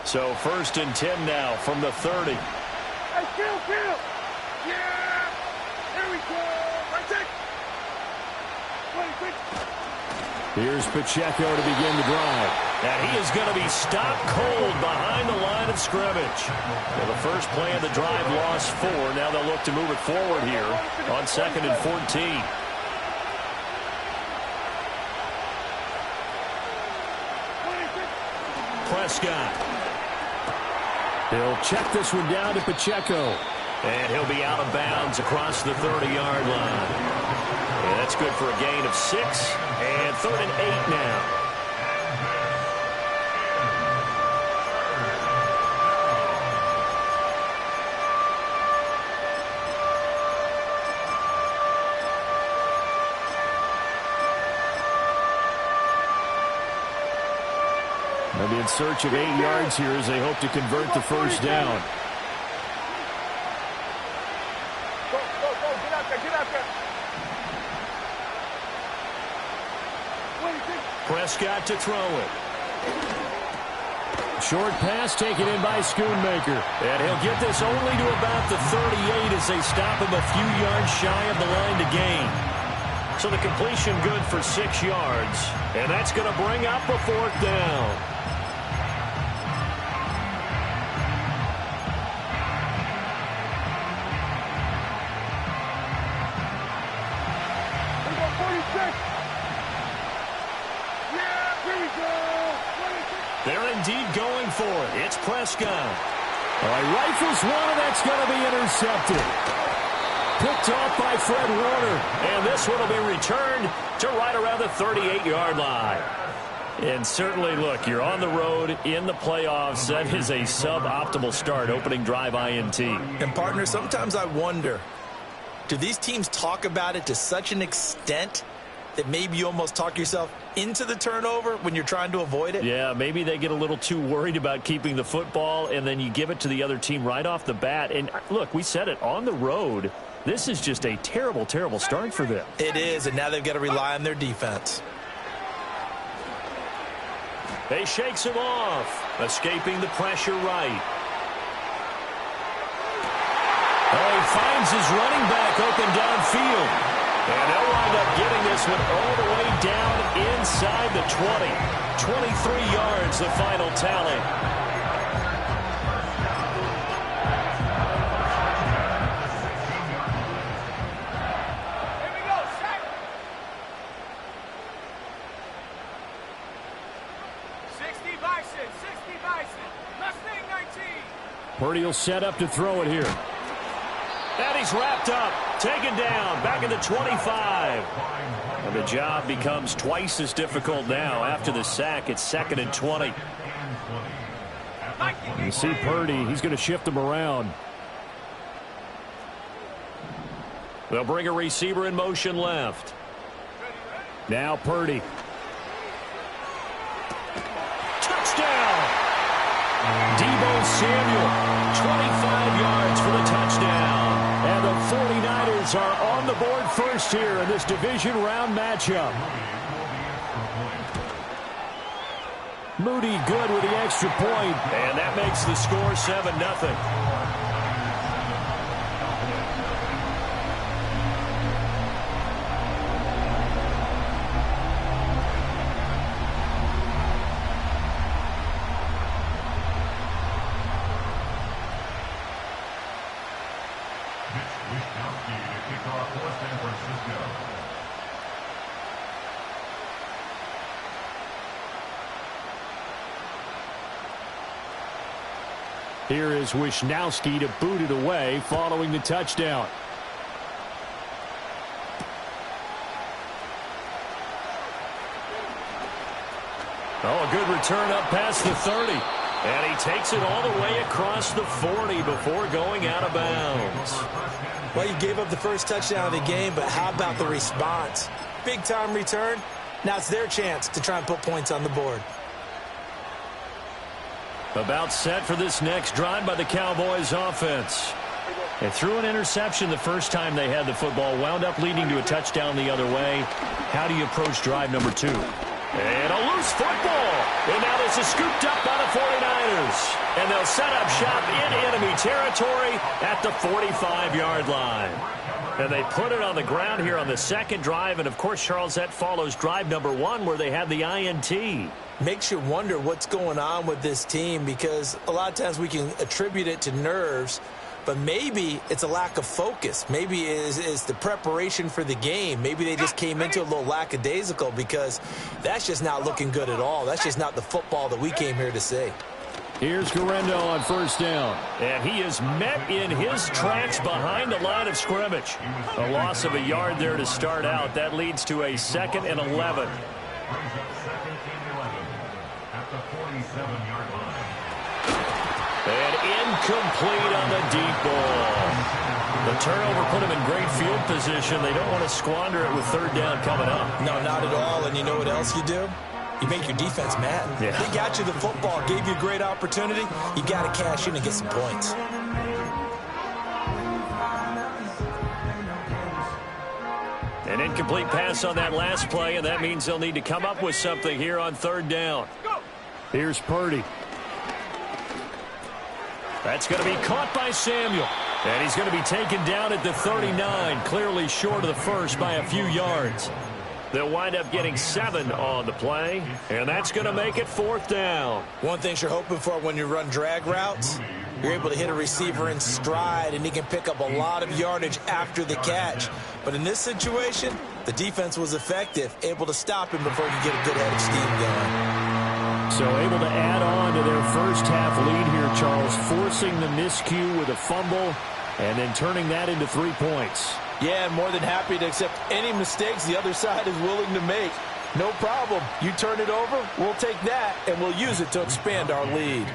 So 1st and 10 now from the 30. Hey, kill. Yeah. There we go. Right there. Quick. Here's Pacheco to begin the drive. And he is going to be stopped cold behind the line of scrimmage. Well, the first play of the drive lost 4. Now they'll look to move it forward here on 2nd and 14. Prescott. He'll check this one down to Pacheco. And he'll be out of bounds across the 30-yard line. And that's good for a gain of 6. And 3rd and 8 now. They'll be in search of 8 yards here as they hope to convert the first down. Go. Get out there. Prescott to throw it. Short pass taken in by Schoonmaker. And he'll get this only to about the 38 as they stop him a few yards shy of the line to gain. So the completion good for 6 yards. And that's going to bring up a 4th down. They're indeed going for it. It's Prescott. All right, rifles one, and that's going to be intercepted. Picked off by Fred Warner. And this one will be returned to right around the 38-yard line. And certainly, look, you're on the road in the playoffs. That is a suboptimal start, opening drive INT. And, partner, sometimes I wonder, do these teams talk about it to such an extent that maybe you almost talk yourself into the turnover when you're trying to avoid it? Yeah, maybe they get a little too worried about keeping the football, and then you give it to the other team right off the bat. And, look, we said it, on the road, this is just a terrible, terrible start for them. It is, and now they've got to rely on their defense. They shakes him off, escaping the pressure right. Oh, he finds his running back open downfield. And they'll wind up getting this one all the way down inside the 20. 23 yards, the final tally. Here we go, sack. 60 Bison. Mustang 19. Purdy will set up to throw it here. And he's wrapped up, taken down, back in the 25. And the job becomes twice as difficult now. After the sack, it's 2nd and 20. You see Purdy, he's going to shift him around. They'll bring a receiver in motion left. Now Purdy. Touchdown! Deebo Samuel, 25 yards for the touchdown. And the 49ers are on the board first here in this division round matchup. Moody good with the extra point. And that makes the score 7-0. Here is Wisnowski to boot it away following the touchdown. Oh, a good return up past the 30. And he takes it all the way across the 40 before going out of bounds. Well, you gave up the first touchdown of the game, but how about the response? Big-time return. Now it's their chance to try and put points on the board. About set for this next drive by the Cowboys offense. They threw an interception the first time they had the football, wound up leading to a touchdown the other way. How do you approach drive number 2? And a loose football. And now this is scooped up by the 49ers. And they'll set up shop in enemy territory at the 45-yard line. And they put it on the ground here on the second drive. And, of course, Charles, that follows drive number 1 where they had the INT. Makes you wonder what's going on with this team, because a lot of times we can attribute it to nerves, but maybe it's a lack of focus. Maybe it's the preparation for the game. Maybe they just came into a little lackadaisical, because that's just not looking good at all. That's just not the football that we came here to see. Here's Guerrero on first down. And he is met in his tracks behind the line of scrimmage. A loss of a yard there to start out. That leads to a 2nd and 11. And incomplete on the deep ball. The turnover put him in great field position. They don't want to squander it with 3rd down coming up. No, not at all. And you know what else you do? You make your defense mad. Yeah. They got you the football, gave you a great opportunity. You got to cash in and get some points. An incomplete pass on that last play, and that means they'll need to come up with something here on 3rd down. Here's Purdy. That's going to be caught by Samuel. And he's going to be taken down at the 39, clearly short of the first by a few yards. They'll wind up getting 7 on the play, and that's going to make it 4th down. One thing you're hoping for when you run drag routes, you're able to hit a receiver in stride, and he can pick up a lot of yardage after the catch. But in this situation, the defense was effective, able to stop him before he could get a good head of steam going. So able to add on to their first half lead here, Charles, forcing the miscue with a fumble and then turning that into 3 points. Yeah, more than happy to accept any mistakes the other side is willing to make. No problem. You turn it over, we'll take that, and we'll use it to expand our lead.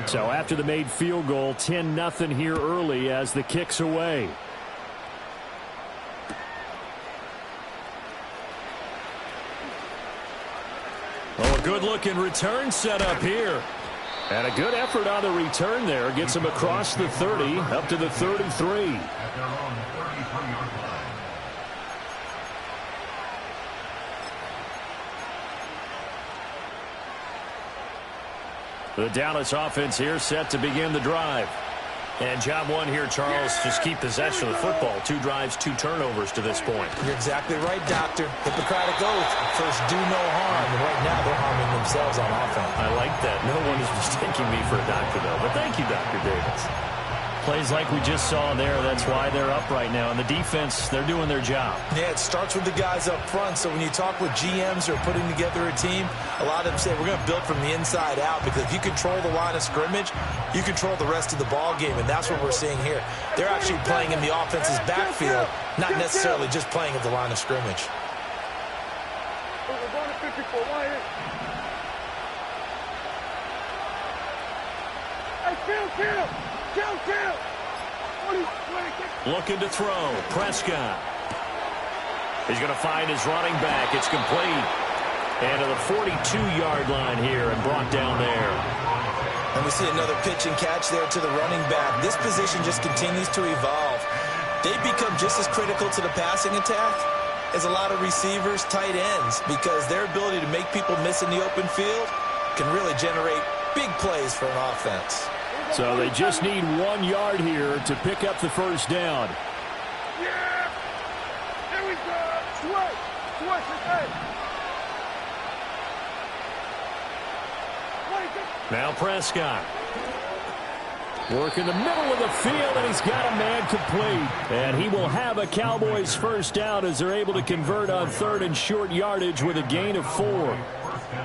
So after the made field goal, 10-0 here early as the kick's away. Oh, a good-looking return set up here. And a good effort on the return there. Gets him across the 30, up to the 33. The Dallas offense here set to begin the drive. And job 1 here, Charles, just keep possession of the football. 2 drives, 2 turnovers to this point. You're exactly right, Doctor. Hippocratic oath. First, do no harm. And right now, they're harming themselves on offense. I like that. No one is mistaking me for a doctor, though. But thank you, Dr. Davis. Plays like we just saw there, that's why they're up right now. And the defense, they're doing their job. Yeah, it starts with the guys up front. So when you talk with GMs who are putting together a team, a lot of them say we're going to build from the inside out, because if you control the line of scrimmage, you control the rest of the ball game, and that's what we're seeing here. They're actually playing in the offense's backfield, not necessarily just playing at the line of scrimmage. Looking to throw. Prescott. He's going to find his running back. It's complete. And to the 42-yard line here and brought down there. And we see another pitch and catch there to the running back. This position just continues to evolve. They become just as critical to the passing attack as a lot of receivers, tight ends, because their ability to make people miss in the open field can really generate big plays for an offense. So they just need 1 yard here to pick up the first down. Yeah! Here we go! Switch it! Now Prescott. Working the middle of the field, and he's got a man complete. And he will have a Cowboys first down as they're able to convert on 3rd and short yardage with a gain of 4.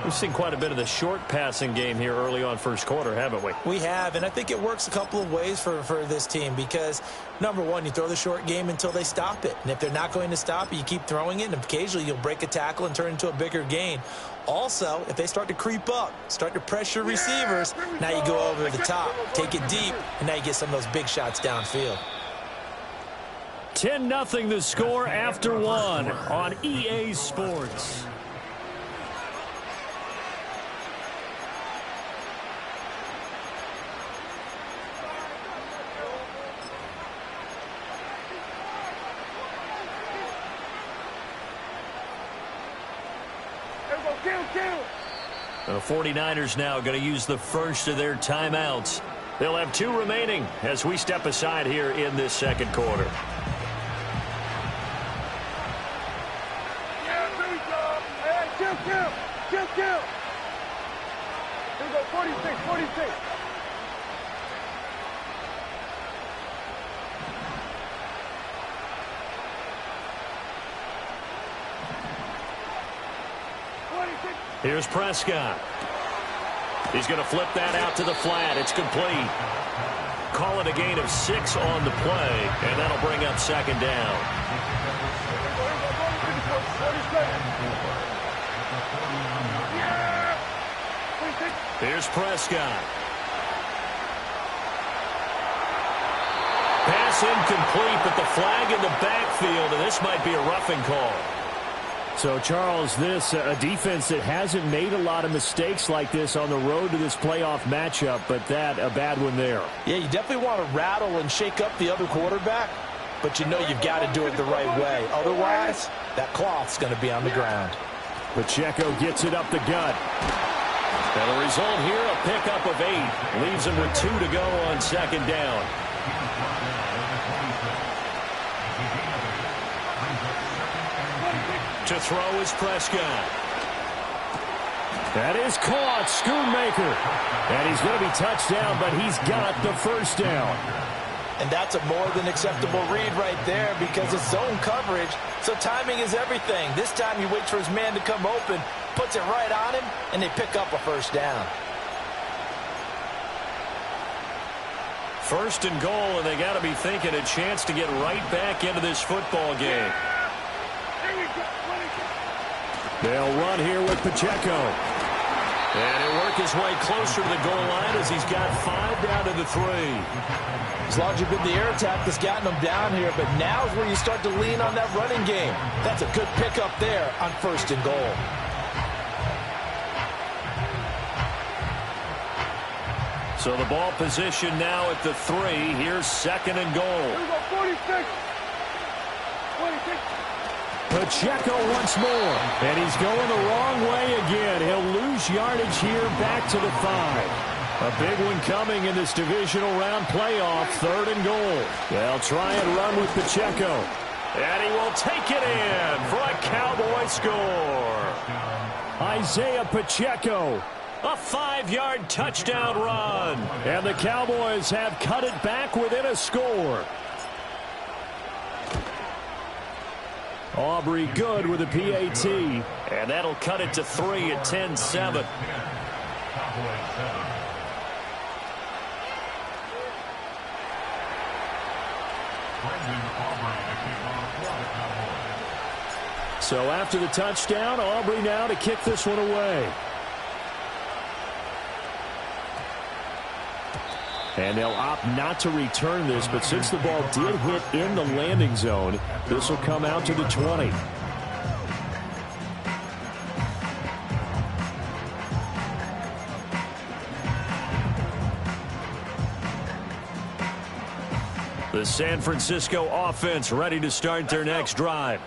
We've seen quite a bit of the short passing game here early on first quarter, haven't we? We have, and I think it works a couple of ways for this team, because, number one, you throw the short game until they stop it. And if they're not going to stop it, you keep throwing it, and occasionally you'll break a tackle and turn it into a bigger gain. Also, if they start to creep up, start to pressure receivers, now you go over the top, take it deep, and now you get some of those big shots downfield. 10-0 the score after 1 on EA Sports. The 49ers now going to use the first of their timeouts. They'll have 2 remaining as we step aside here in this second quarter. Yeah, there we go. Hey, kill. Here we go, 46. Here's Prescott. He's going to flip that out to the flat. It's complete. Call it a gain of 6 on the play, and that'll bring up second down. Here's Prescott. Pass incomplete, but the flag in the backfield, and this might be a roughing call. So, Charles, this a defense that hasn't made a lot of mistakes like this on the road to this playoff matchup, but that a bad one there. Yeah, you definitely want to rattle and shake up the other quarterback, but you know you've got to do it the right way. Otherwise, that cloth's going to be on the ground. Pacheco gets it up the gut. And the result here, a pickup of 8. Leaves him with 2 to go on second down. To throw is Prescott. That is caught. Schoonmaker. And he's going to be touched down, but he's got the first down. And that's a more than acceptable read right there because it's zone coverage, so timing is everything. This time he waits for his man to come open, puts it right on him, and they pick up a first down. First and goal, and they got to be thinking a chance to get right back into this football game. They'll run here with Pacheco. And he'll work his way closer to the goal line as he's got 5 down to the 3. As long as you've been the air attack that's gotten them down here, but now is where you start to lean on that running game. That's a good pickup there on first and goal. So the ball position now at the 3. Here's second and goal. Here we go, 46. Pacheco once more. And he's going the wrong way again. He'll lose yardage here back to the 5. A big one coming in this divisional round playoff. Third and goal. They'll try and run with Pacheco. And he will take it in for a Cowboy score. Isaiah Pacheco. A 5-yard touchdown run. And the Cowboys have cut it back within a score. Aubrey good with a PAT. And that'll cut it to 3 at 10-7. So after the touchdown, Aubrey now to kick this one away. And they'll opt not to return this, but since the ball did hit in the landing zone, this will come out to the 20. The San Francisco offense ready to start their next drive.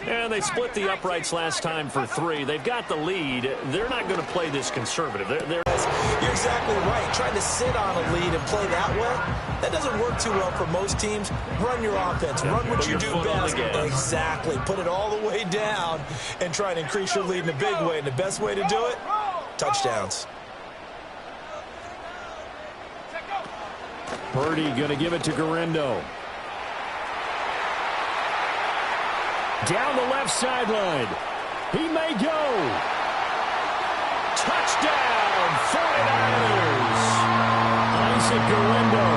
And they split the uprights last time for 3. They've got the lead. They're not going to play this conservative. They're You're exactly right. Trying to sit on a lead and play that way, that doesn't work too well for most teams. Run your offense. Run what you do best. Exactly. Put it all the way down and try and increase your lead in a big way. And the best way to do it, touchdowns. Purdy going to give it to Garendo. Down the left sideline. He may go. touchdown, 49ers. Isaac Garendo.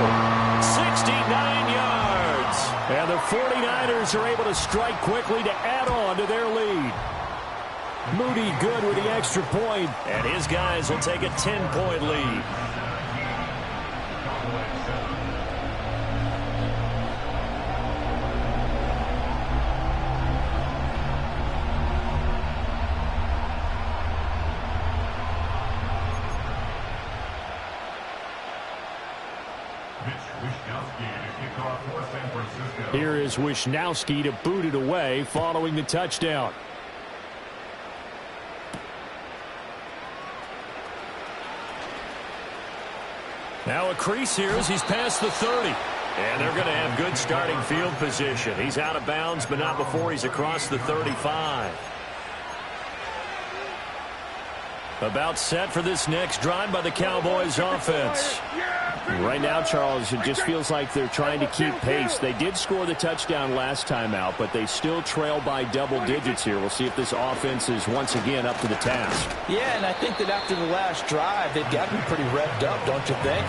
69 yards. And the 49ers are able to strike quickly to add on to their lead. Moody good with the extra point. And his guys will take a 10-point lead. Here is Wisnowski to boot it away following the touchdown. Now a crease here as he's past the 30. And they're going to have good starting field position. He's out of bounds, but not before he's across the 35. About set for this next drive by the Cowboys offense. Right now, Charles, it just feels like they're trying to keep pace. They did score the touchdown last time out, but they still trail by double digits here. We'll see if this offense is once again up to the task. Yeah, and I think that after the last drive, they've got to be pretty revved up, don't you think?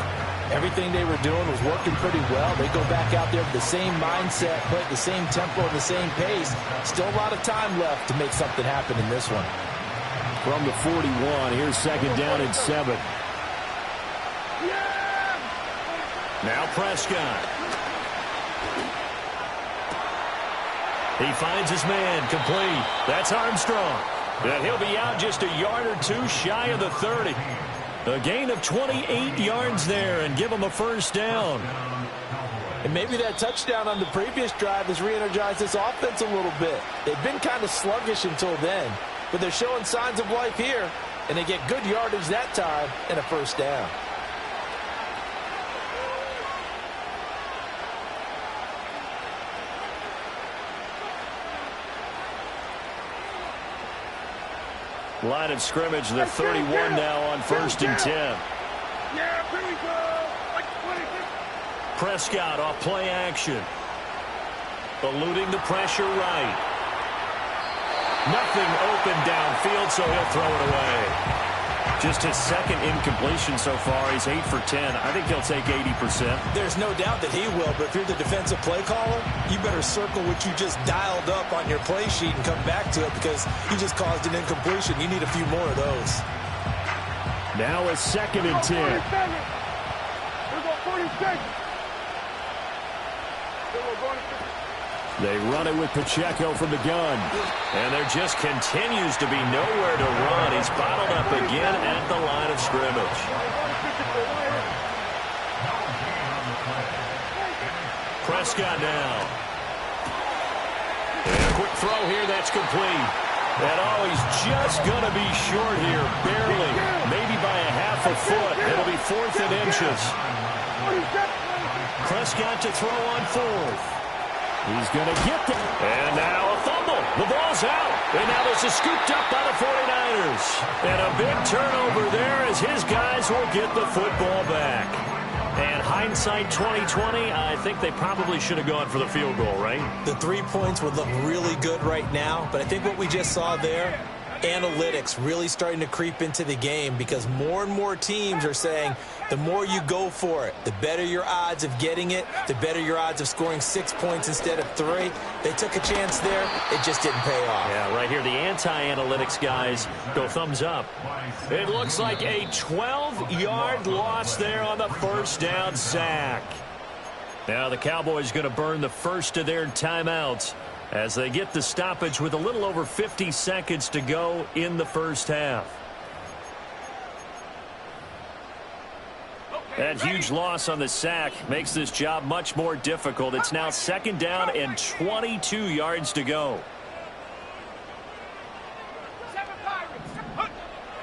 Everything they were doing was working pretty well. They go back out there with the same mindset, play at the same tempo and the same pace. Still a lot of time left to make something happen in this one. From the 41, here's second down and 7. Now Prescott. He finds his man complete. That's Armstrong. And he'll be out just a yard or two shy of the 30. A gain of 28 yards there and give him a first down. And maybe that touchdown on the previous drive has re-energized this offense a little bit. They've been kind of sluggish until then, but they're showing signs of life here, and they get good yardage that time and a first down. Line of scrimmage, the 31 now on 1st and 10. Yeah, here we go. Like 26. Prescott off play action. Eluding the pressure right. Nothing open downfield, so he'll throw it away. Just his second incompletion so far. He's 8 for 10. I think he'll take 80%. There's no doubt that he will, but if you're the defensive play caller, you better circle what you just dialed up on your play sheet and come back to it because you just caused an incompletion. You need a few more of those. Now a 2nd and 10. We're going 46. They run it with Pacheco from the gun. And there just continues to be nowhere to run. He's bottled up again at the line of scrimmage. Prescott now. And a quick throw here, that's complete. And oh, he's just going to be short here, barely. Maybe by a half a foot. It'll be 4th and inches. Prescott to throw on 4th. He's going to get there. And now a fumble. The ball's out. And now this is scooped up by the 49ers. And a big turnover there as his guys will get the football back. And hindsight 2020, I think they probably should have gone for the field goal, right? The 3 points would look really good right now, but I think what we just saw there, analytics really starting to creep into the game because more and more teams are saying the more you go for it, the better your odds of getting it, the better your odds of scoring 6 points instead of 3. They took a chance there. It just didn't pay off. Yeah, right here, the anti-analytics guys go thumbs up. It looks like a 12-yard loss there on the first down sack. Now the Cowboys going to burn the first of their timeouts as they get the stoppage with a little over 50 seconds to go in the first half. That huge loss on the sack makes this job much more difficult. It's now 2nd down and 22 yards to go.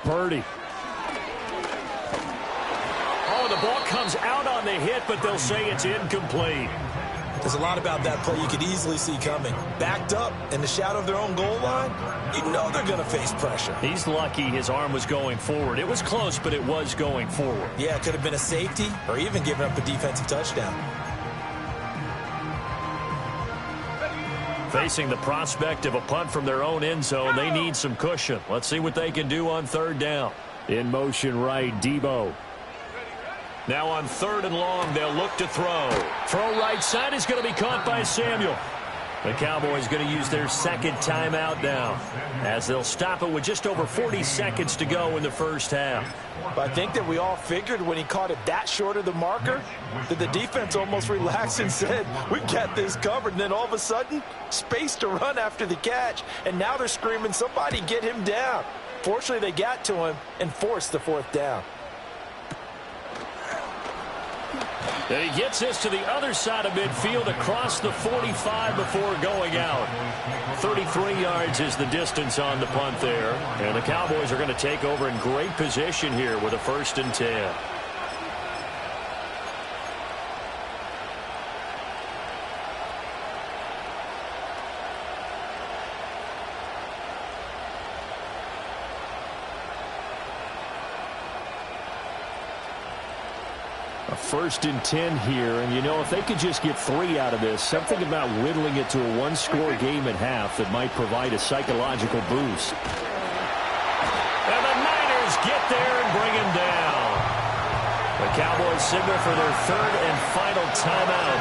Purdy. Oh, the ball comes out on the hit, but they'll say it's incomplete. There's a lot about that play you could easily see coming. Backed up in the shadow of their own goal line, you know they're going to face pressure. He's lucky his arm was going forward. It was close, but it was going forward. Yeah, it could have been a safety or even giving up a defensive touchdown. Facing the prospect of a punt from their own end zone, they need some cushion. Let's see what they can do on 3rd down. In motion right, Debo. Now on 3rd and long, they'll look to throw. Throw right side is going to be caught by Samuel. The Cowboys going to use their 2nd timeout now as they'll stop it with just over 40 seconds to go in the first half. But I think that we all figured when he caught it that short of the marker that the defense almost relaxed and said, we've got this covered. And then all of a sudden, space to run after the catch. And now they're screaming, somebody get him down. Fortunately, they got to him and forced the 4th down. And he gets this to the other side of midfield across the 45 before going out. 33 yards is the distance on the punt there. And the Cowboys are going to take over in great position here with a 1st and 10. A 1st and 10 here, and you know, if they could just get 3 out of this, something about whittling it to a 1-score game at half that might provide a psychological boost. And the Niners get there and bring him down. The Cowboys signal for their 3rd and final timeout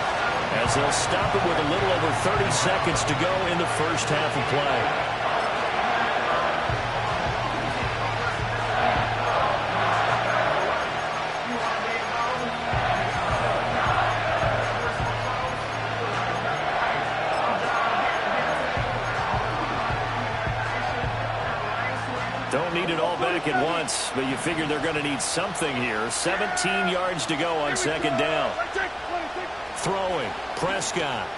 as they'll stop it with a little over 30 seconds to go in the first half of play. Don't need it all back at once, but you figure they're going to need something here. 17 yards to go on 2nd down. Throwing, Prescott.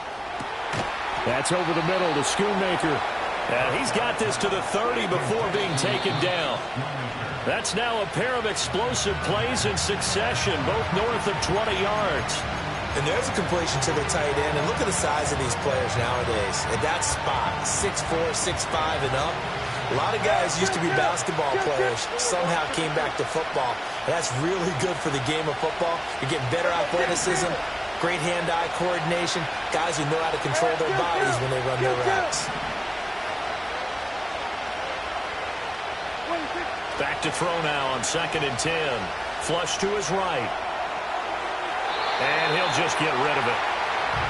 That's over the middle to Schoonmaker. And he's got this to the 30 before being taken down. That's now a pair of explosive plays in succession, both north of 20 yards. And there's a completion to the tight end. And look at the size of these players nowadays. At that spot, 6'4", 6'5", and up. A lot of guys used to be basketball players, somehow came back to football. And that's really good for the game of football. You're getting better athleticism, great hand-eye coordination, guys who know how to control their bodies when they run their routes. Back to throw now on 2nd and 10. Flush to his right. And he'll just get rid of it.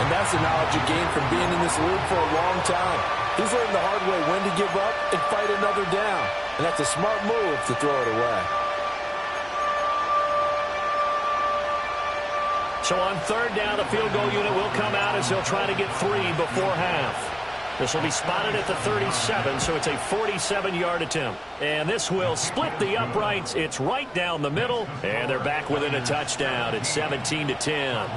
And that's the knowledge you gain from being in this league for a long time. He's learned the hard way when to give up and fight another down. And that's a smart move to throw it away. So on 3rd down, the field goal unit will come out as they'll try to get 3 before half. This will be spotted at the 37, so it's a 47-yard attempt. And this will split the uprights. It's right down the middle, and they're back within a touchdown. It's 17-10.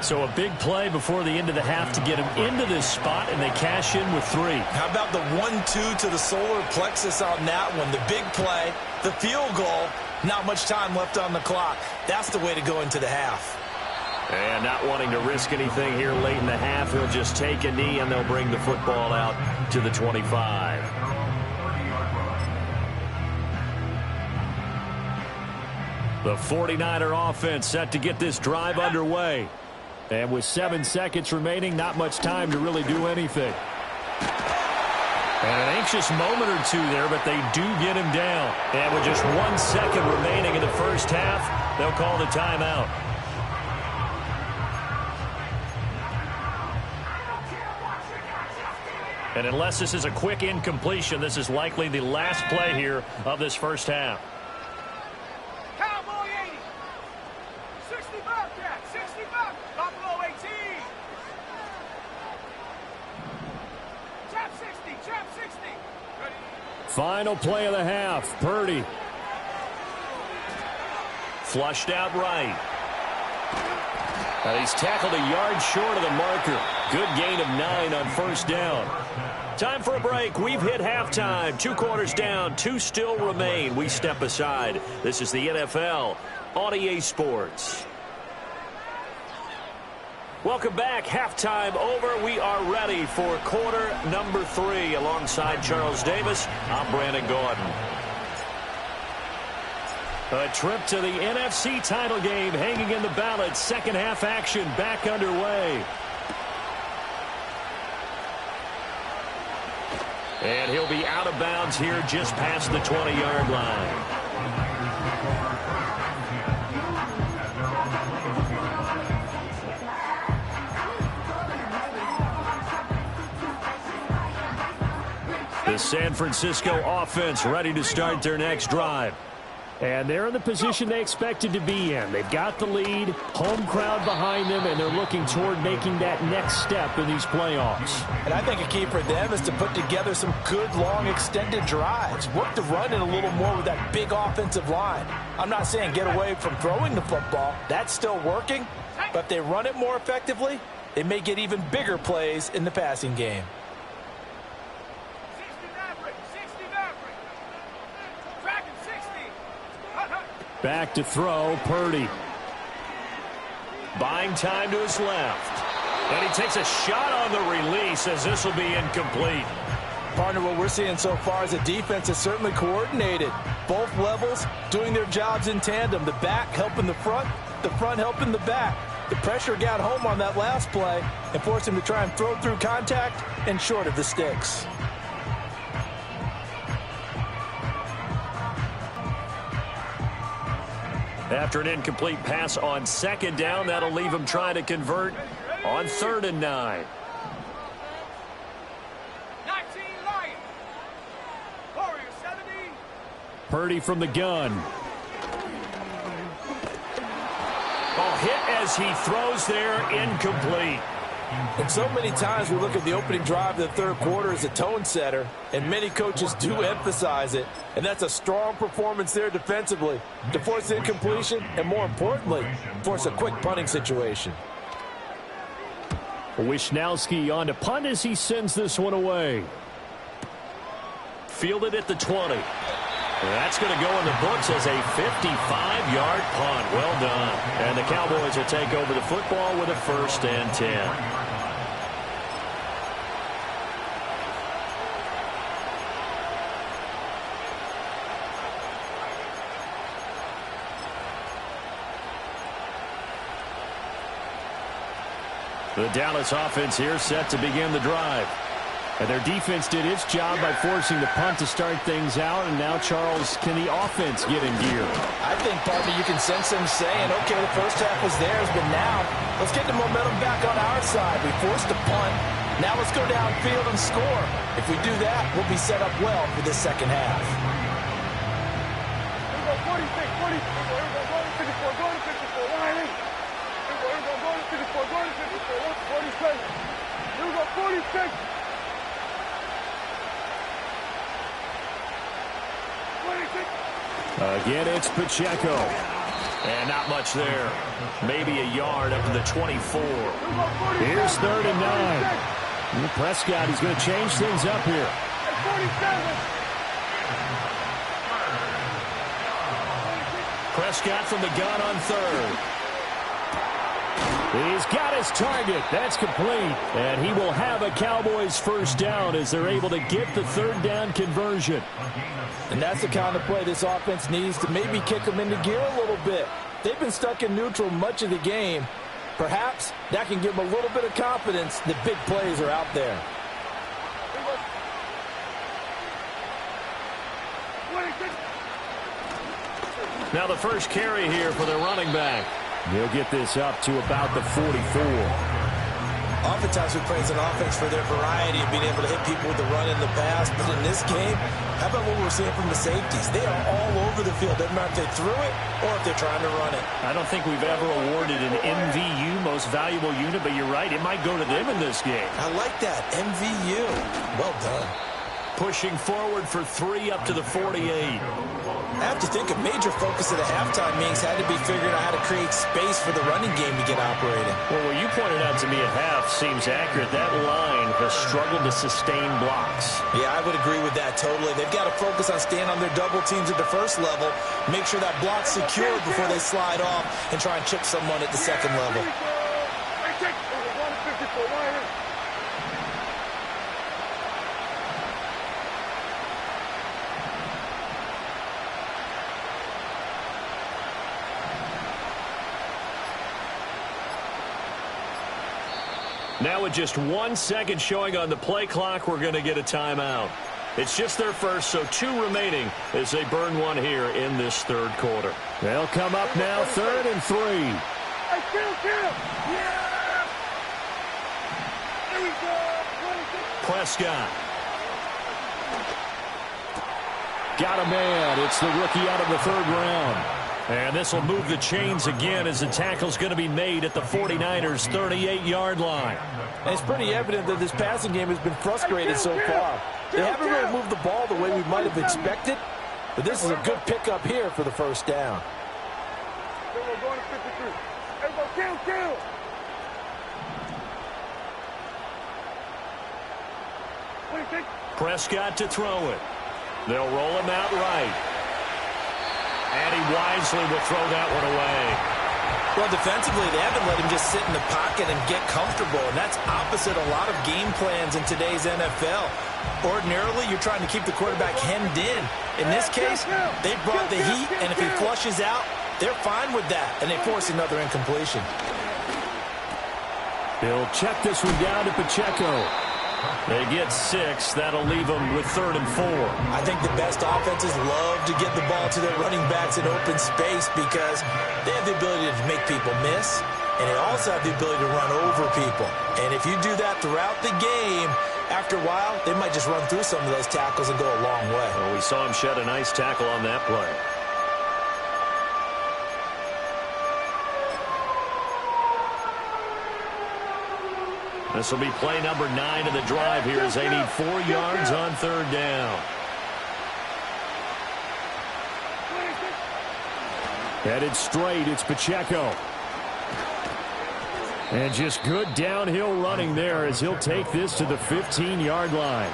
So a big play before the end of the half to get them into this spot, and they cash in with 3. How about the 1-2 to the solar plexus on that one? The big play, the field goal, not much time left on the clock. That's the way to go into the half. And not wanting to risk anything here late in the half, he'll just take a knee, and they'll bring the football out to the 25. The 49er offense set to get this drive underway. And with 7 seconds remaining, not much time to really do anything. And an anxious moment or two there, but they do get him down. And with just 1 second remaining in the first half, they'll call the timeout. And unless this is a quick incompletion, this is likely the last play here of this first half. Cowboy 80. 60 Bobcat. 60 Bob. Buffalo 18. Trap 60. Trap 60. Ready? Final play of the half. Purdy. Flushed out right. And he's tackled a yard short of the marker. Good gain of 9 on 1st down. Time for a break. We've hit halftime. 2 quarters down. 2 still remain. We step aside. This is the NFL on EA Sports. Welcome back. Halftime over. We are ready for quarter number 3. Alongside Charles Davis, I'm Brandon Gordon. A trip to the NFC title game hanging in the balance. Second half action back underway. And he'll be out of bounds here just past the 20-yard line. The San Francisco offense ready to start their next drive. And they're in the position they expected to be in. They've got the lead, home crowd behind them, and they're looking toward making that next step in these playoffs. And I think a key for them is to put together some good, long, extended drives. Work the run in a little more with that big offensive line. I'm not saying get away from throwing the football. That's still working. But if they run it more effectively, they may get even bigger plays in the passing game. Back to throw, Purdy. Buying time to his left. And he takes a shot on the release as this will be incomplete. Partner, what we're seeing so far is a defense is certainly coordinated. Both levels doing their jobs in tandem. The back helping the front, the front helping the back. The pressure got home on that last play and forced him to try and throw through contact and short of the sticks. After an incomplete pass on second down, that'll leave him trying to convert on 3rd and 9. 19 Lions. Warrior 70. Purdy from the gun. Oh, hit as he throws there, incomplete. And so many times we look at the opening drive of the third quarter as a tone setter, and many coaches do emphasize it. And that's a strong performance there defensively to force incompletion and, more importantly, force a quick punting situation. Wisnowski on to punt as he sends this one away. Fielded at the 20. That's going to go in the books as a 55-yard punt. Well done. And the Cowboys will take over the football with a 1st and 10. The Dallas offense here set to begin the drive. And their defense did its job by forcing the punt to start things out. And now, Charles, can the offense get in gear? I think, partner, you can sense them saying, okay, the first half was theirs, but now let's get the momentum back on our side. We forced a punt. Now let's go downfield and score. If we do that, we'll be set up well for the second half. Here we go, 46, 40. Here we go, go to 54, go to 54. Line 8. Here we go, go to 54, go to 54. 47. Here we go, 46. Again, it's Pacheco. And not much there. Maybe a yard up to the 24. Here's 3rd and 9. Prescott, he's going to change things up here. 47. Prescott from the gun on 3rd. He's got his target. That's complete. And he will have a Cowboys 1st down as they're able to get the 3rd down conversion. And that's the kind of play this offense needs to maybe kick them into gear a little bit. They've been stuck in neutral much of the game. Perhaps that can give them a little bit of confidence that big plays are out there. Now the first carry here for the running back. He'll get this up to about the 44. Oftentimes we praise an offense for their variety of being able to hit people with the run in the pass. But in this game, how about what we're seeing from the safeties? They are all over the field. Doesn't matter if they threw it or if they're trying to run it. I don't think we've ever awarded an MVU, most valuable unit, but you're right. It might go to them in this game. I like that. MVU. Well done. Pushing forward for 3 up to the 48. I have to think a major focus of the halftime meetings had to be figuring out how to create space for the running game to get operating. Well, what you pointed out to me at half seems accurate. That line has struggled to sustain blocks. Yeah, I would agree with that totally. They've got to focus on staying on their double teams at the first level, make sure that block's secure before they slide off and try and chip someone at the second level. Now with just 1 second showing on the play clock, we're going to get a timeout. It's just their first, so 2 remaining as they burn one here in this 3rd quarter. They'll come up now 3rd and 3. Hey, kill! Yeah! There we go! Prescott. Got a man. It's the rookie out of the 3rd round. And this will move the chains again as the tackle's going to be made at the 49ers' 38-yard line. And it's pretty evident that this passing game has been frustrated so far. They haven't really moved the ball the way we might have expected, but this is a good pickup here for the 1st down. We're going to 53. Everybody kill! What do you think? Prescott to throw it. They'll roll him out right. And he wisely will throw that one away. Well, defensively, they haven't let him just sit in the pocket and get comfortable, and that's opposite a lot of game plans in today's NFL. Ordinarily, you're trying to keep the quarterback hemmed in. In this case, they brought the heat, and if he flushes out, they're fine with that, and they force another incompletion. He'll check this one down to Pacheco. They get 6. That'll leave them with 3rd and 4. I think the best offenses love to get the ball to their running backs in open space because they have the ability to make people miss, and they also have the ability to run over people. And if you do that throughout the game, after a while, they might just run through some of those tackles and go a long way. Well, we saw him shed a nice tackle on that play. This will be play number 9 of the drive here as they need 4 yards on 3rd down. Headed straight, it's Pacheco. And just good downhill running there as he'll take this to the 15-yard line.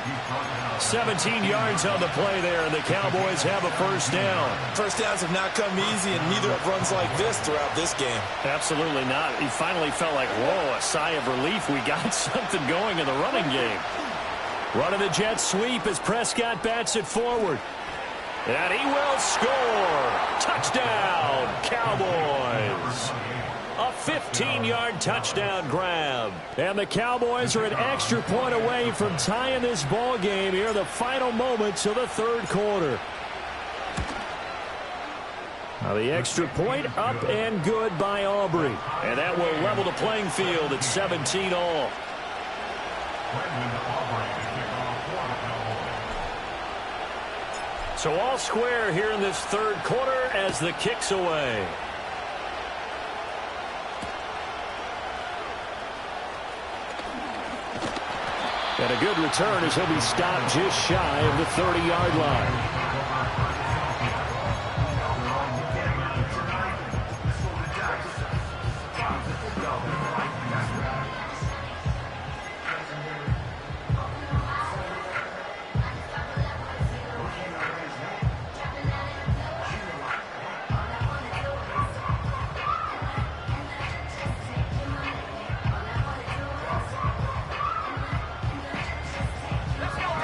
17 yards on the play there, and the Cowboys have a 1st down. First downs have not come easy, and neither have runs like this throughout this game. Absolutely not. He finally felt like, whoa, a sigh of relief. We got something going in the running game. Running the jet sweep as Prescott bats it forward. And he will score. Touchdown, Cowboys. A 15-yard touchdown grab. And the Cowboys are an extra point away from tying this ball game here, the final moments of the 3rd quarter. Now the extra point up and good by Aubrey. And that will level the playing field at 17 all. So all square here in this 3rd quarter as the kick's away. And a good return as he'll be stopped just shy of the 30-yard line.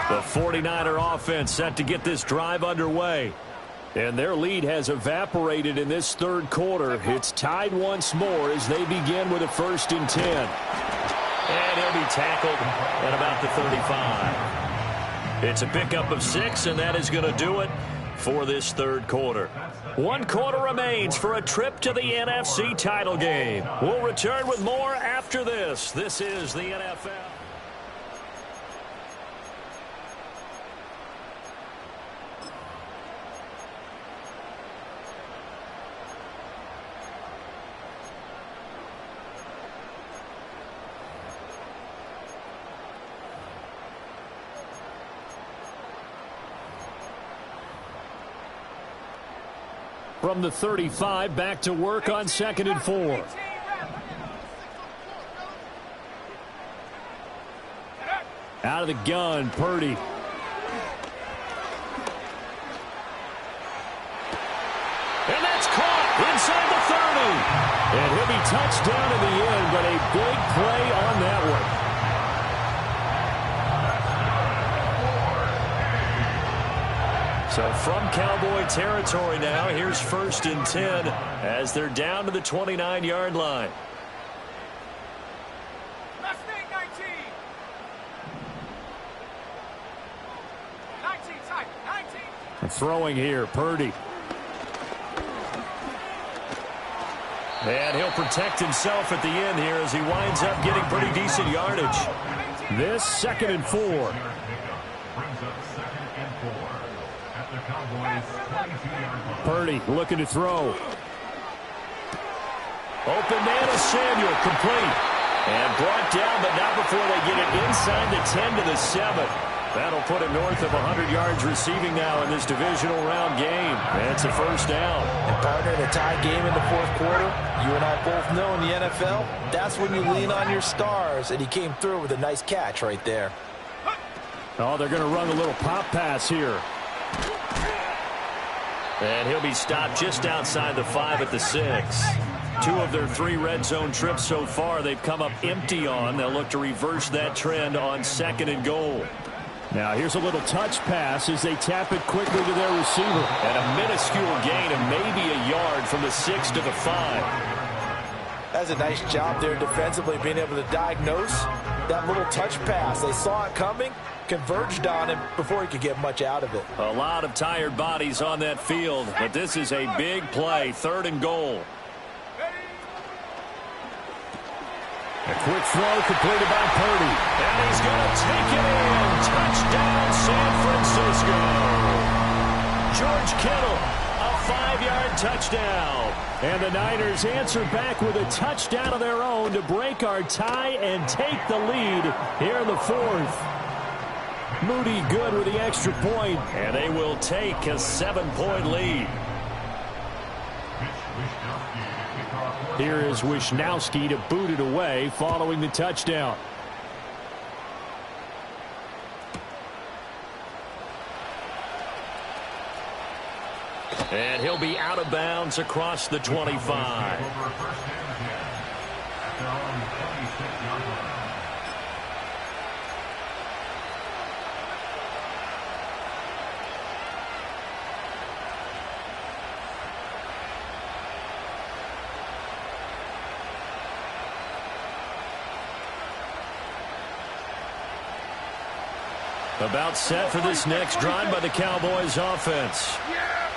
The 49er offense set to get this drive underway. And their lead has evaporated in this 3rd quarter. It's tied once more as they begin with a 1st and 10. And he'll be tackled at about the 35. It's a pickup of 6, and that is going to do it for this 3rd quarter. 1 quarter remains for a trip to the NFC title game. We'll return with more after this. This is the NFL. From the 35, back to work on 2nd and 4. Out of the gun, Purdy. And that's caught inside the 30. And he'll be touched down in the end, but a big play on that one. So from Cowboy territory now, here's 1st and 10 as they're down to the 29-yard line. Last thing, 19. 19, tight, 19. Throwing here, Purdy. And he'll protect himself at the end here as he winds up getting pretty decent yardage. This 2nd and 4. Purdy looking to throw. Open man is Samuel, complete. And brought down, but not before they get it inside the 10 to the 7. That'll put him north of 100 yards receiving now in this divisional round game. And it's a 1st down. And partner, in a tie game in the 4th quarter, you and I both know in the NFL, that's when you lean on your stars, and he came through with a nice catch right there. Oh, they're going to run a little pop pass here. And he'll be stopped just outside the 5 at the 6. 2 of their 3 red zone trips so far they've come up empty on. They'll look to reverse that trend on 2nd and goal. Now here's a little touch pass as they tap it quickly to their receiver. And a minuscule gain of maybe a yard from the 6 to the 5. That's a nice job there defensively, being able to diagnose that little touch pass. They saw it coming, converged on him before he could get much out of it. A lot of tired bodies on that field, but this is a big play, 3rd and goal. A quick throw completed by Purdy. And he's going to take it in. Touchdown, San Francisco. George Kittle, a 5-yard touchdown. And the Niners answer back with a touchdown of their own to break our tie and take the lead here in the 4th. Moody good with the extra point. And they will take a 7-point lead. Here is Wishnowski to boot it away following the touchdown. And he'll be out of bounds across the 25. About set for this next drive by the Cowboys offense.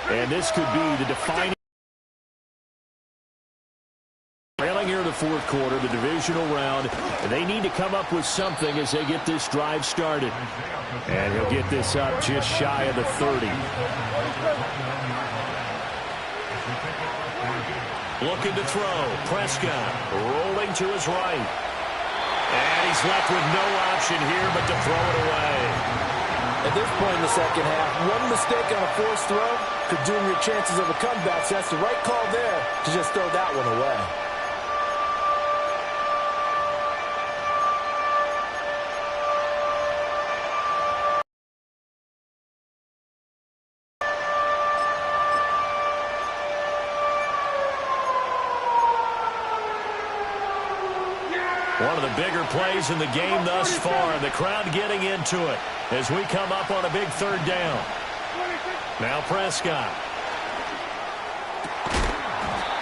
And this could be the defining. Trailing here in the 4th quarter, the divisional round. They need to come up with something as they get this drive started. And he'll get this up just shy of the 30. Looking to throw. Prescott rolling to his right. And he's left with no option here but to throw it away. At this point in the second half, one mistake on a forced throw could doom your chances of a comeback. So that's the right call there to just throw that one away. One of the bigger plays in the game thus far, and the crowd getting into it as we come up on a big 3rd down. Now Prescott.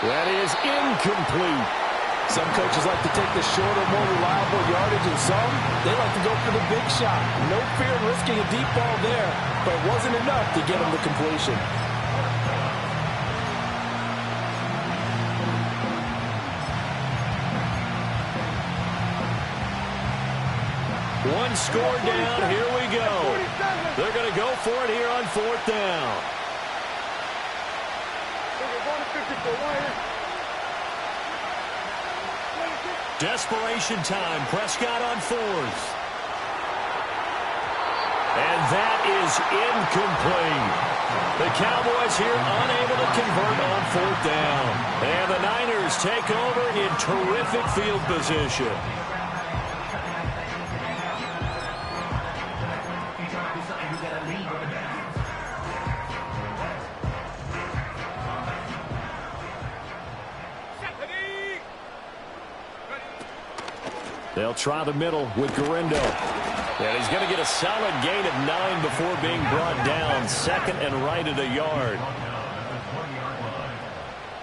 That is incomplete. Some coaches like to take the shorter, more reliable yardage, and some, they like to go for the big shot. No fear in risking a deep ball there, but it wasn't enough to get him the completion. One score down. Here we go. They're going to go for it here on 4th down. Desperation time. Prescott on 4th. And that is incomplete. The Cowboys here unable to convert on 4th down. And the Niners take over in terrific field position. They'll try the middle with Garindo. And he's going to get a solid gain of 9 before being brought down. 2nd and right at a yard.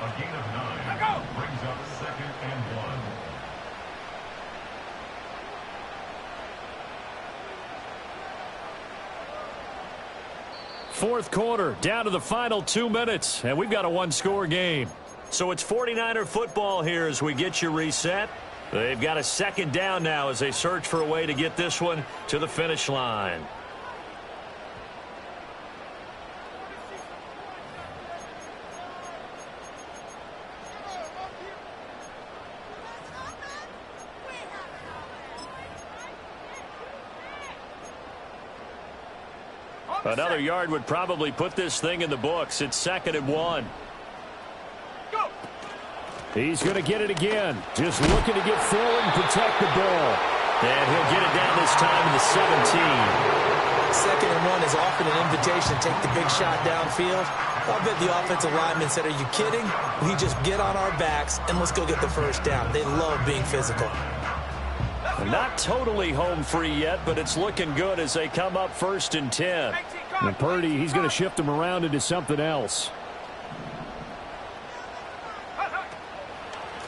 A gain of 9 brings up 2nd and 1. Fourth quarter, down to the final 2 minutes, and we've got a 1-score game. So it's 49er football here as we get you reset. They've got a 2nd down now as they search for a way to get this one to the finish line. Another yard would probably put this thing in the books. It's 2nd and 1. He's going to get it again. Just looking to get forward and protect the ball. And he'll get it down this time in the 17. 2nd and 1 is often an invitation to take the big shot downfield. I'll bet the offensive lineman said, are you kidding? We just get on our backs and let's go get the 1st down. They love being physical. Not totally home free yet, but it's looking good as they come up 1st and 10. And Purdy, he's going to shift them around into something else.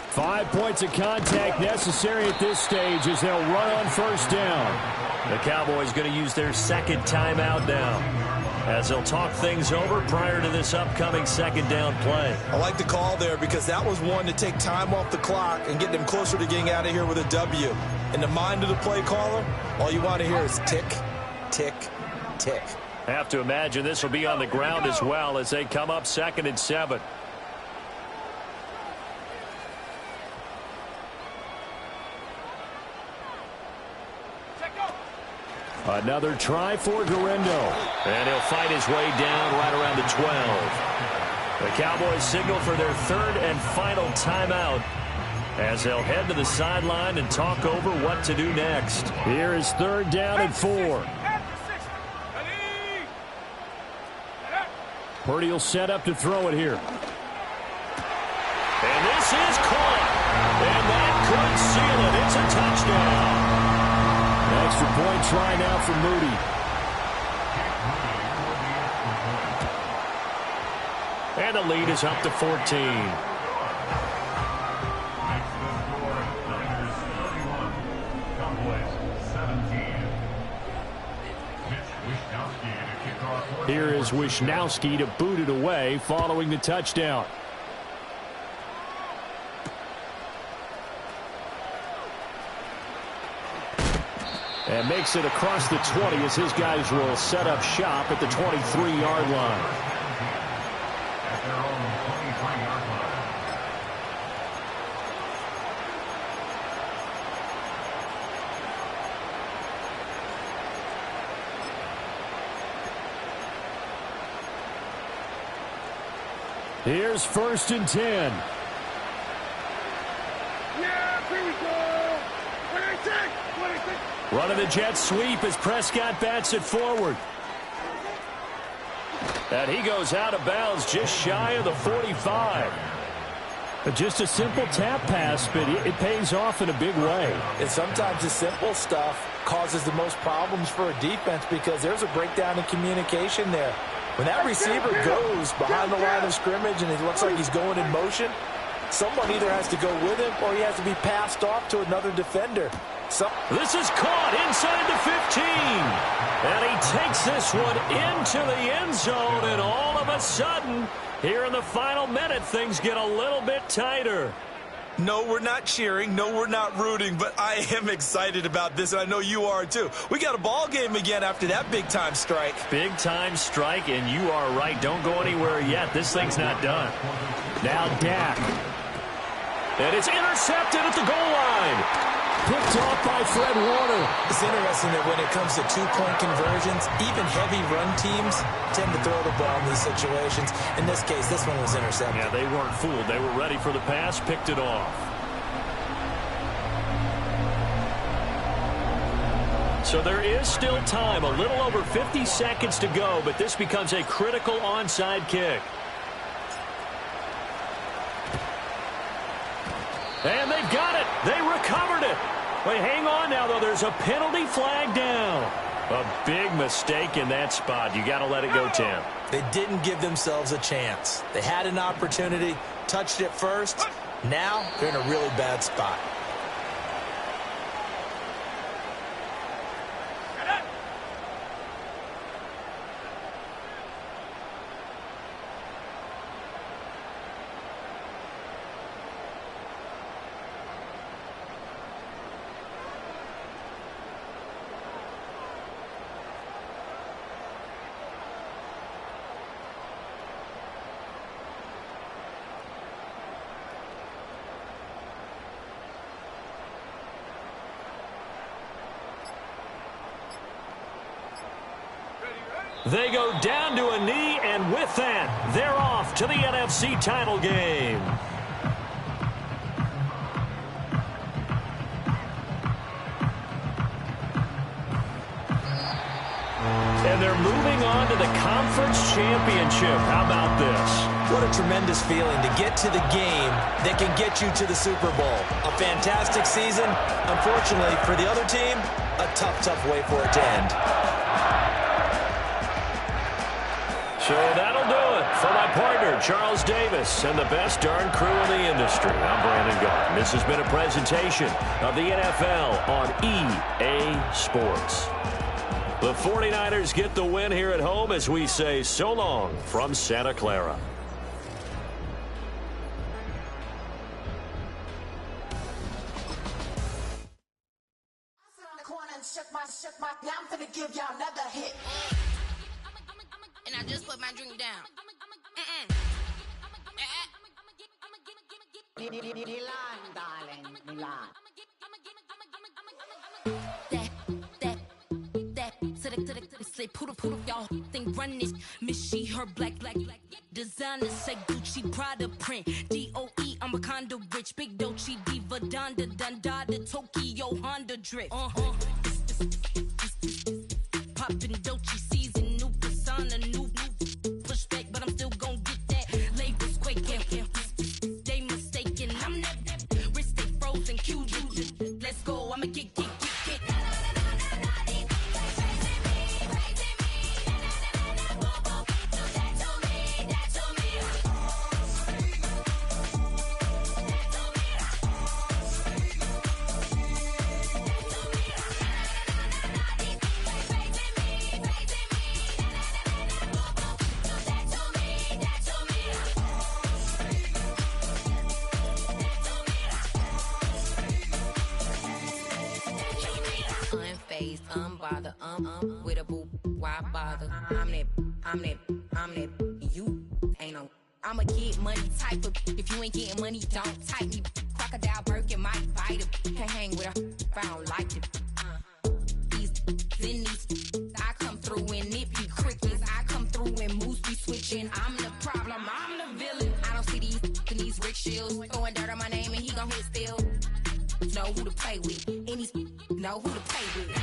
5 points of contact necessary at this stage as they'll run on 1st down. The Cowboys going to use their 2nd timeout now, as they'll talk things over prior to this upcoming 2nd down play. I like the call there because that was one to take time off the clock and get them closer to getting out of here with a W. In the mind of the play caller, all you want to hear is tick, tick, tick. Have to imagine this will be on the ground as well as they come up 2nd and 7. Another try for Guerrero. And he'll fight his way down right around the 12. The Cowboys signal for their 3rd and final timeout as they'll head to the sideline and talk over what to do next. Here is 3rd down and 4. Purdy will set up to throw it here. And this is caught. And that could seal it. It's a touchdown. Extra point try now for Moody. And the lead is up to 14. Here is Wisnowski to boot it away following the touchdown. And makes it across the 20 as his guys will set up shop at the 23-yard line. Here's 1st and 10. Yeah, here we go. 26, 26. Running the jet sweep as Prescott bats it forward. And he goes out of bounds just shy of the 45. Just a simple tap pass, but it pays off in a big way. And sometimes the simple stuff causes the most problems for a defense because there's a breakdown in communication there. When that receiver goes behind the line of scrimmage and it looks like he's going in motion, someone either has to go with him or he has to be passed off to another defender. This is caught inside the 15. And he takes this one into the end zone, and all of a sudden, here in the final minute, things get a little bit tighter. No, we're not cheering. No, we're not rooting, but I am excited about this, and I know you are too. We got a ball game again after that big-time strike. Big-time strike, and you are right. Don't go anywhere yet. This thing's not done. Now Dak. And it's intercepted at the goal line. Picked off by Fred Warner. It's interesting that when it comes to two-point conversions, even heavy run teams tend to throw the ball in these situations. In this case, this one was intercepted. Yeah, they weren't fooled. They were ready for the pass, picked it off. So there is still time, a little over 50 seconds to go, but this becomes a critical onside kick. And they've got it. They recovered it. Wait, hang on now, though. There's a penalty flag down. A big mistake in that spot. You got to let it go, Tim. They didn't give themselves a chance. They had an opportunity, touched it first. Now they're in a really bad spot. They go down to a knee, and with that, they're off to the NFC title game. And they're moving on to the conference championship. How about this? What a tremendous feeling to get to the game that can get you to the Super Bowl. A fantastic season. Unfortunately, for the other team, a tough, tough way for it to end. So that'll do it for my partner, Charles Davis, and the best darn crew in the industry. I'm Brandon Gault. This has been a presentation of the NFL on EA Sports. The 49ers get the win here at home as we say so long from Santa Clara. Now I'm finna give y'all another hit. And I just put my drink down. Milan, darling, Milan. Say poodle, y'all think run this. Miss she, her black. Designer say Gucci, Prada print. DOE, I'm a condo rich. Big Dolce, Diva, Donda, Tokyo, Honda drip. Poppin' Dolce season, new persona, new pushback, but I'm still gon' get that. Labels quaking, they mistaken. I'm that wrist, they frozen, QG. Let's go, I'ma get. Unbothered, with a boo, why bother? I'm that, you ain't no. I'm a get money type of, if you ain't getting money, don't type me. Crocodile Birkin might bite it. Can't hang with her if I don't like it. These, I come through in nippy crickets. I come through in moose be switching. I'm the problem, I'm the villain. I don't see these Rick Shields throwing dirt on my name and he gon' hit still. Know who to play with, and these know who to play with.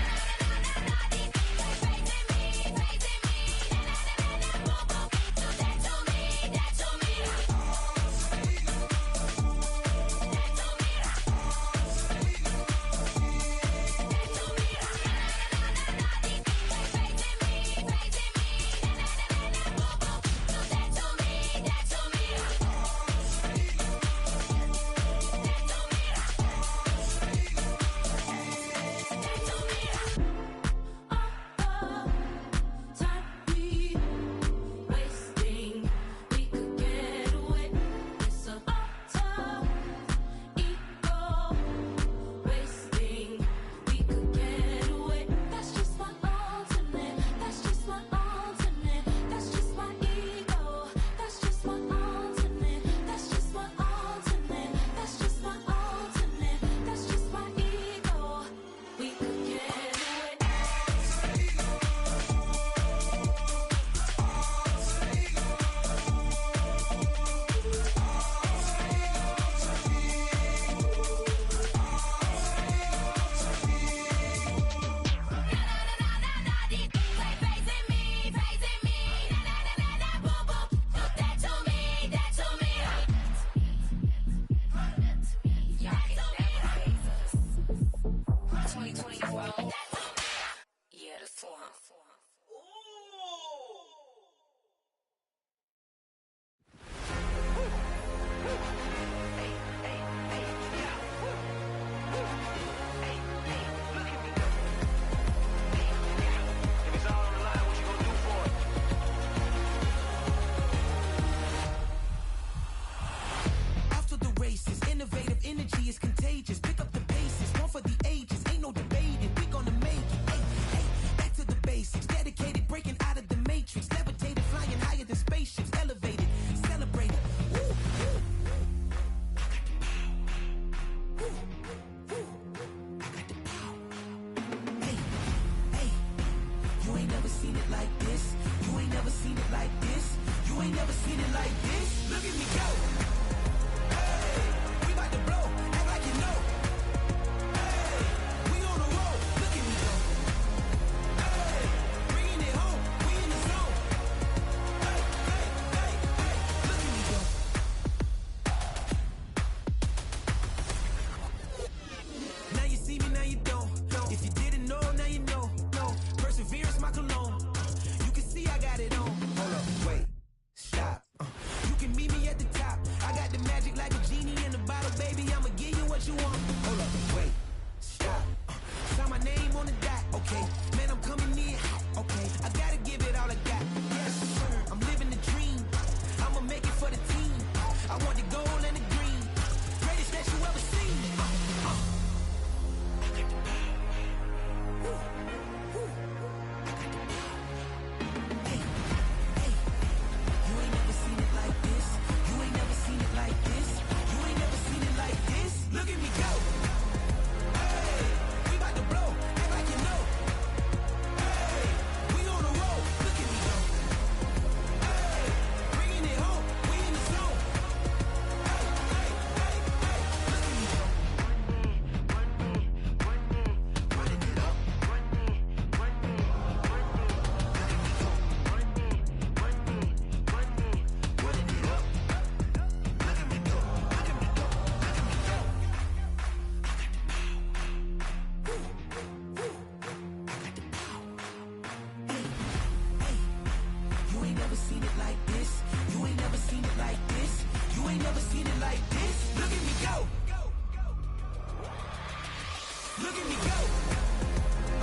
Look at me go.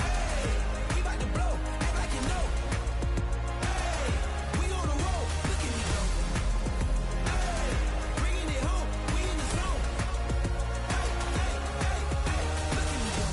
Hey, we about to blow. Act like you know. Hey, we on the road. Look at me go. Hey, bringing it home. We in the zone. Hey, hey, hey, hey. Look at me go.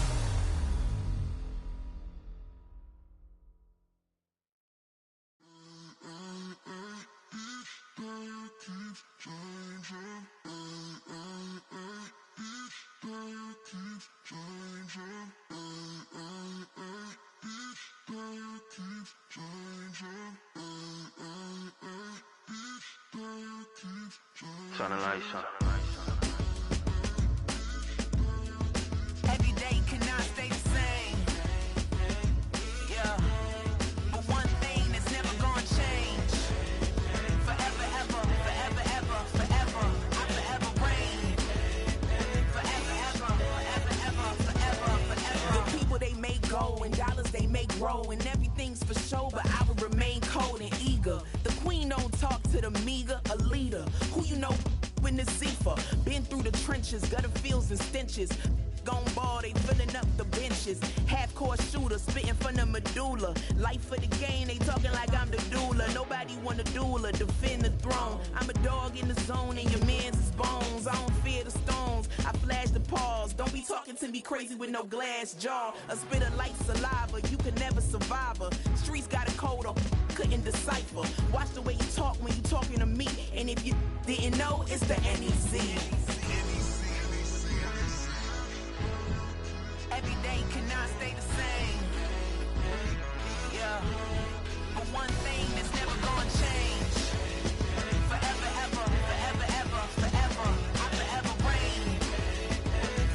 Turn the lights on. Every day cannot stay the same. Yeah. But one thing that's never gonna change. Forever, ever, forever, ever, forever. I forever reign. Forever, ever, forever, ever, forever, forever. The people they make go and dollars they make grow and everything's for show, but I will remain cold and eager. The queen don't talk to the meager, a leader. Who you know in the Zephyr? Been through the trenches, gutter fields and stenches. Gone ball, they filling up the benches. Half-court shooter, spitting from the medulla. Life for the game, they talking like I'm the doula. Nobody want a doula, defend the throne. I'm a dog in the zone and your man's is bones. I don't fear the stones, I flash the paws. Don't be talking to me crazy with no glass jaw. A spit of light saliva, you can never survive her. Streets got a code up, couldn't decipher. Watch the way you talk when you talking to me. And if you didn't know, it's the NEC. Every day cannot stay the same. Yeah. But one thing that's never gonna change. Forever, ever, forever, ever, forever. I forever reign.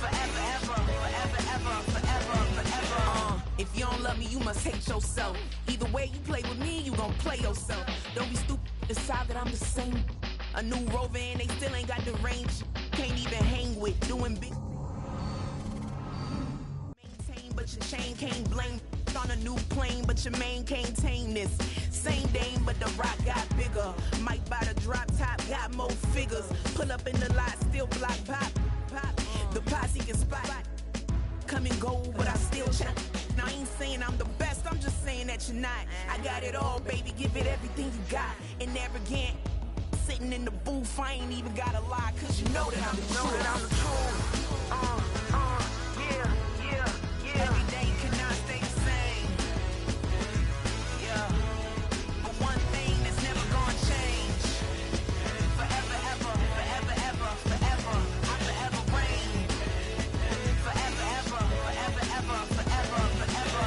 Forever, ever, forever, ever, forever, forever. If you don't love me, you must hate yourself. Either way you play with me, you gon' play yourself. Don't be stupid, decide that I'm the same. A new rover and they still ain't got the range. Can't even hang with doing big. But your chain can't blame. On a new plane, but your main can't tame this. Same dame, but the rock got bigger. Might buy the drop top, got more figures. Pull up in the lot, still block pop, pop. The posse can spot. Come and go, but I still check. Now I ain't saying I'm the best, I'm just saying that you're not. I got it all, baby, give it everything you got. And arrogant, sitting in the booth, I ain't even gotta lie, cause you know that I'm the truth. Every day cannot stay the same. Yeah. But one thing that's never gonna change. Forever, ever, forever, ever, forever. I forever reign. Forever, ever, forever, ever, forever, forever.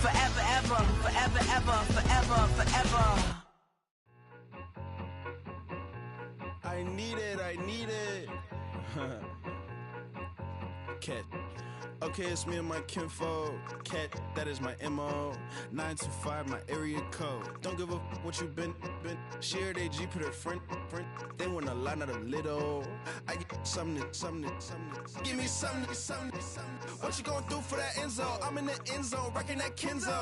Forever, ever, forever, ever, forever, forever. I need it. Cat. Okay, it's me and my kinfolk. Cat, that is my MO. 925, my area code. Don't give a what you been. Shared AG, put her friend. They want a lot, not a little. I get something. Give me something. What you gonna do for that end zone? I'm in the end zone, rocking that Kenzo.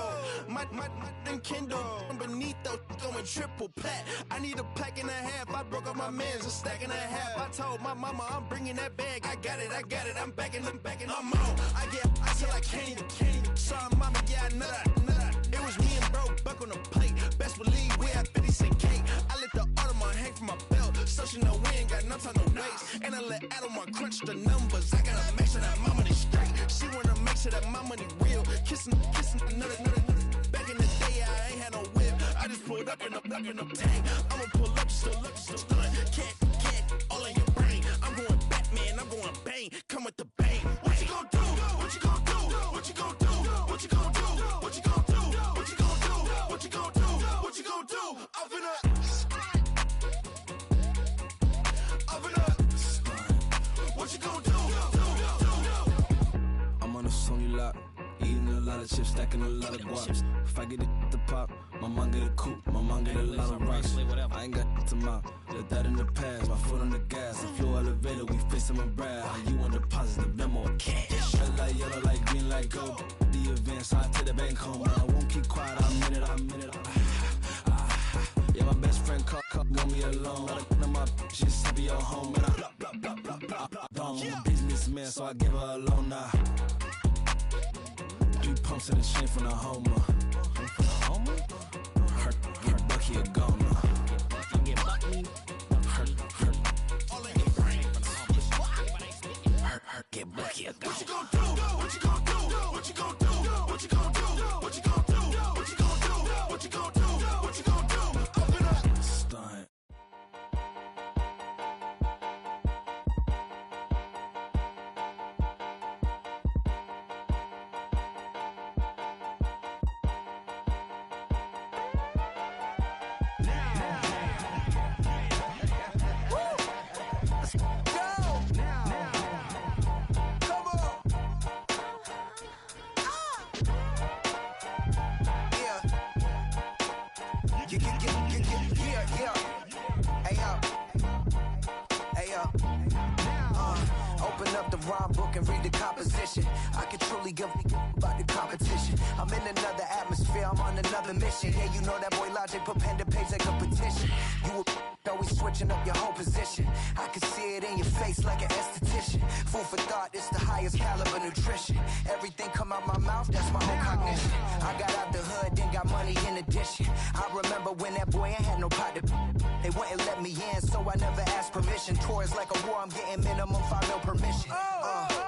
My Kindle. Beneath though, going triple plat. I need a pack and a half. I broke up my man's a stack and a half. I told my mama I'm bringing that bag. I got it. I'm backing, I'm on. I get ice till I can't even. Sorry, mama, yeah, I know that. It was me and bro, buck on the plate. Best believe we had 50 cent cake. I let the Audemars hang from my belt, so she know we ain't got no time to waste. And I let Audemars crunch the numbers. I gotta make sure that my money straight. She wanna make sure that my money real. Kissing another. Back in the day, I ain't had no whip. I just pulled up in the tank. I'ma pull up just to stun. Can't, all in your brain. I'm going Batman, I'm going bang. Come with the bang. What you gonna do? What you gonna do? What you gonna do? What you gonna do? What you gonna do? What you gonna do? What you gonna do? What you gonna do? I'm finna. What you gonna do? I'm on a Sony lot, eating a lot of chips stacking a lot of guaps. If I get it the pop, my mom get a coupe, my mom get a lot of rocks. I ain't got to mouth, let that in the past. My foot on the gas, a flow elevator, we face them and brag. How you want deposit the memo or cash? Red like yellow, like green, like gold. The event, so I take the bank home. But I won't keep quiet, I'm in it. Yeah, my best friend want me alone. None of my bitches to be your home. And I I'm a businessman, so I give her a loan now. 3 pumps in the chain from the Homer. Her Bucky a goner. Her get Bucky a goner. What you gon' do? What you gon' do? What you gon' do? What you gon' do? What you gon' do? What you gon' do? What you gon' do? What you gon' do? Open up. Stunt. Open up the rhyme book and read the composition. I can truly give about the competition. I'm in another atmosphere, I'm on another mission. Yeah, you know that boy Logic put pen to page like a petition. You always switching up your whole position. I can see it in your face like an esthetician. Food for thought, it's the highest caliber nutrition. Everything come out my mouth, that's my own cognition. I got out the hood, then got money in addition. I remember when that boy ain't had no pot to. They wouldn't let me in, so I never asked permission. Tours like a war, I'm getting minimum 5 mil permission.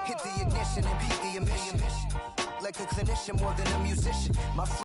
Hit the ignition and beat the emission. Like a clinician more than a musician. My